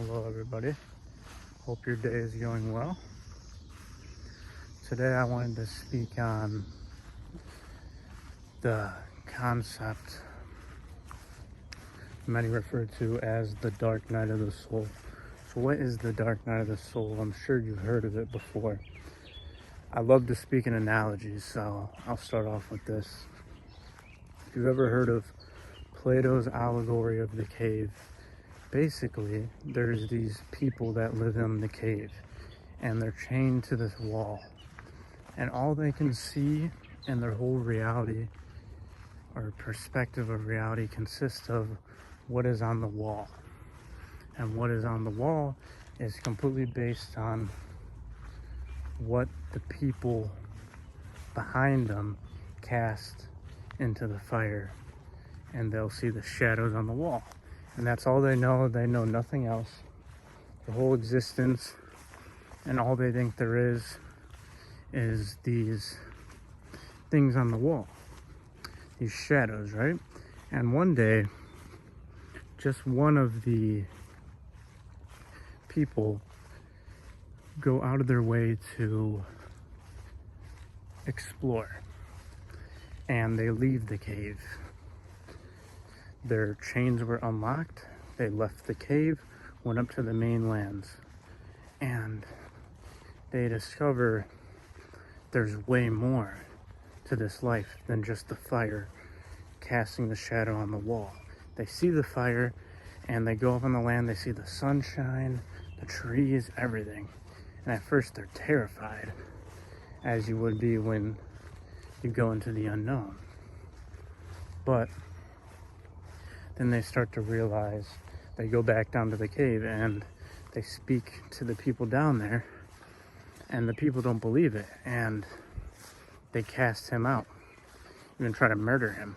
Hello everybody, hope your day is going well. Today I wanted to speak on the concept many refer to as the dark night of the soul. So what is the dark night of the soul? I'm sure you've heard of it before. I love to speak in analogies, so I'll start off with this. If you've ever heard of Plato's allegory of the cave, basically there's these people that live in the cave and they're chained to this wall, and all they can see in their whole reality or perspective of reality consists of what is on the wall. And what is on the wall is completely based on what the people behind them cast into the fire, and they'll see the shadows on the wall. And that's all they know. They know nothing else. The whole existence and all they think there is these things on the wall, these shadows, right? And one day, just one of the people go out of their way to explore, and they leave the cave. Their chains were unlocked. They left the cave, went up to the mainlands, and they discover there's way more to this life than just the fire casting the shadow on the wall. They see the fire and they go up on the land. They see the sunshine, the trees, everything. And at first they're terrified, as you would be when you go into the unknown. But then they start to realize, they go back down to the cave and they speak to the people down there, and the people don't believe it, and they cast him out, even try to murder him.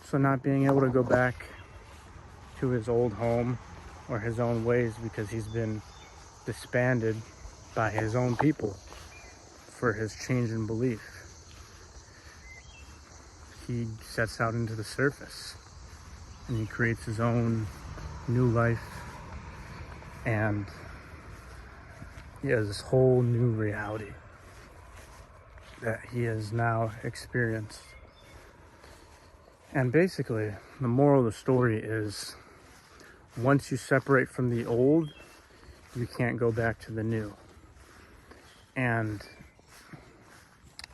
So not being able to go back to his old home or his own ways because he's been disbanded by his own people for his change in belief, he sets out into the surface and he creates his own new life, and he has this whole new reality that he has now experienced. And basically, the moral of the story is, once you separate from the old, you can't go back to the new. And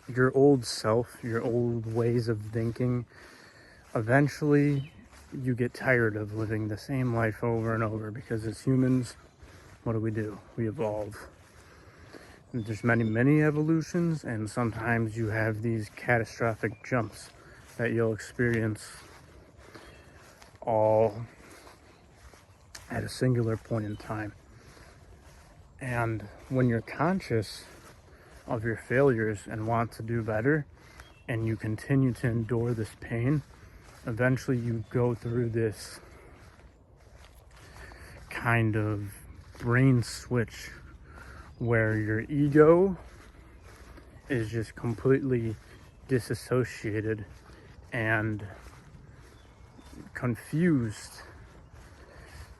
your old self, your old ways of thinking, eventually you get tired of living the same life over and over, because as humans, what do? We evolve. And there's many evolutions, and sometimes you have these catastrophic jumps that you'll experience all at a singular point in time. And when you're conscious of your failures and want to do better, and you continue to endure this pain, eventually you go through this kind of brain switch where your ego is just completely disassociated and confused,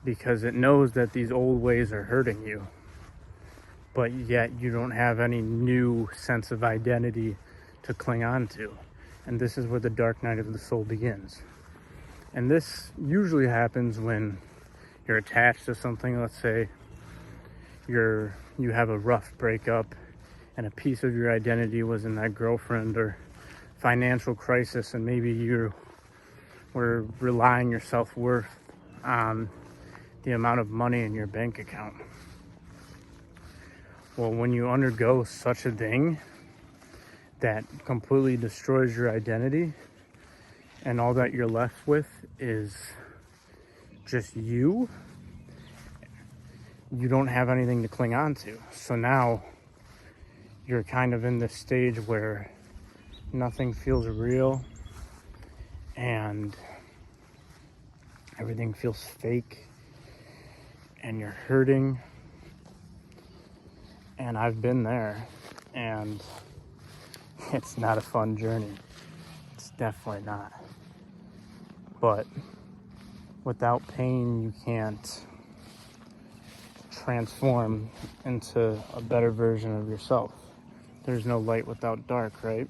because it knows that these old ways are hurting you, but yet you don't have any new sense of identity to cling on to. And this is where the dark night of the soul begins. And this usually happens when you're attached to something. Let's say you have a rough breakup and a piece of your identity was in that girlfriend, or financial crisis, and maybe you were relying your self-worth on the amount of money in your bank account. Well, when you undergo such a thing that completely destroys your identity, and all that you're left with is just you don't have anything to cling on to. So now you're kind of in this stage where nothing feels real and everything feels fake, and you're hurting. And I've been there, and it's not a fun journey. It's definitely not. But without pain, you can't transform into a better version of yourself. There's no light without dark, right?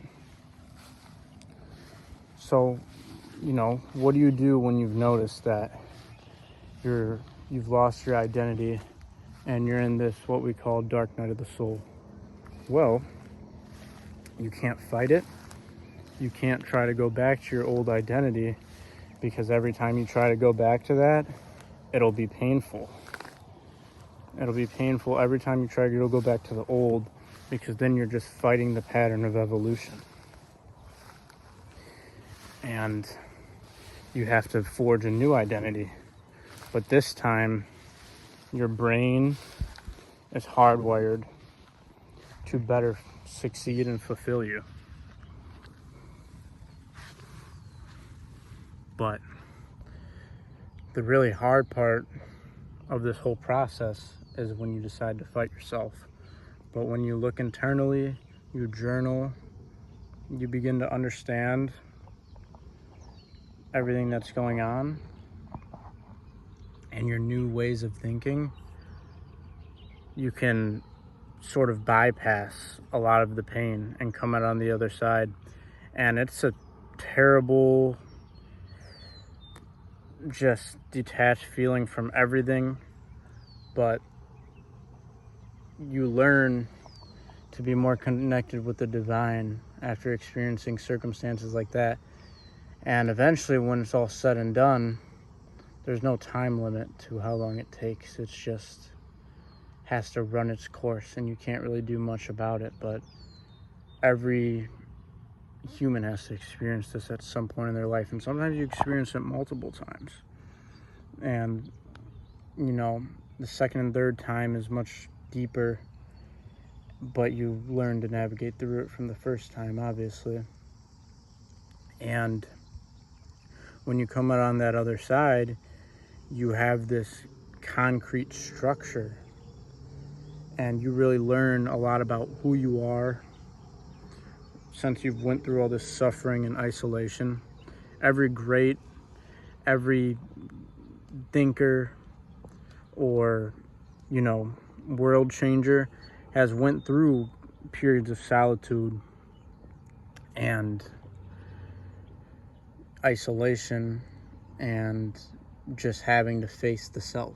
So, what do you do when you've noticed that you've lost your identity and you're in this, what we call, dark night of the soul? Well, you can't fight it. You can't try to go back to your old identity, because every time you try to go back to that, it'll be painful. It'll be painful every time you try to go back to the old, because then you're just fighting the pattern of evolution. And you have to forge a new identity. But this time, your brain is hardwired to better succeed and fulfill you. But the really hard part of this whole process is when you decide to fight yourself. But when you look internally, you journal, you begin to understand everything that's going on and your new ways of thinking, you can sort of bypass a lot of the pain and come out on the other side. And it's a terrible, just detached feeling from everything, but you learn to be more connected with the divine after experiencing circumstances like that. And eventually, when it's all said and done, there's no time limit to how long it takes. It's just has to run its course, and you can't really do much about it. But every human has to experience this at some point in their life, and sometimes you experience it multiple times. And the second and third time is much deeper, but you learn to navigate through it from the first time, obviously. And when you come out on that other side, you have this concrete structure, and you really learn a lot about who you are. Since you've went through all this suffering and isolation, every thinker or world changer has went through periods of solitude and isolation and just having to face the self.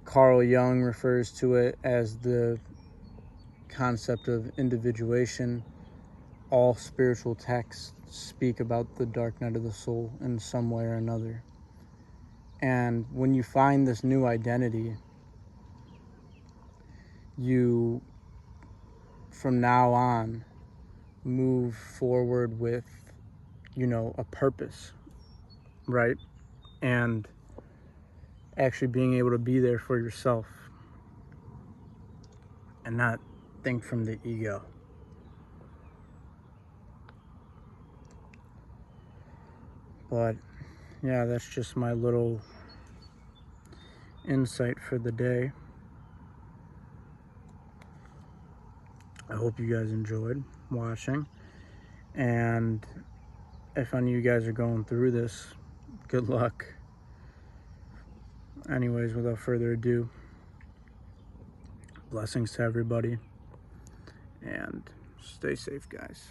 Carl Jung refers to it as the concept of individuation. All spiritual texts speak about the dark night of the soul in some way or another. And when you find this new identity, you, from now on, move forward with, a purpose, right? And actually being able to be there for yourself and not think from the ego. But yeah, that's just my little insight for the day. I hope you guys enjoyed watching, and if any of you guys are going through this, good luck. Anyways, without further ado, blessings to everybody, and stay safe, guys.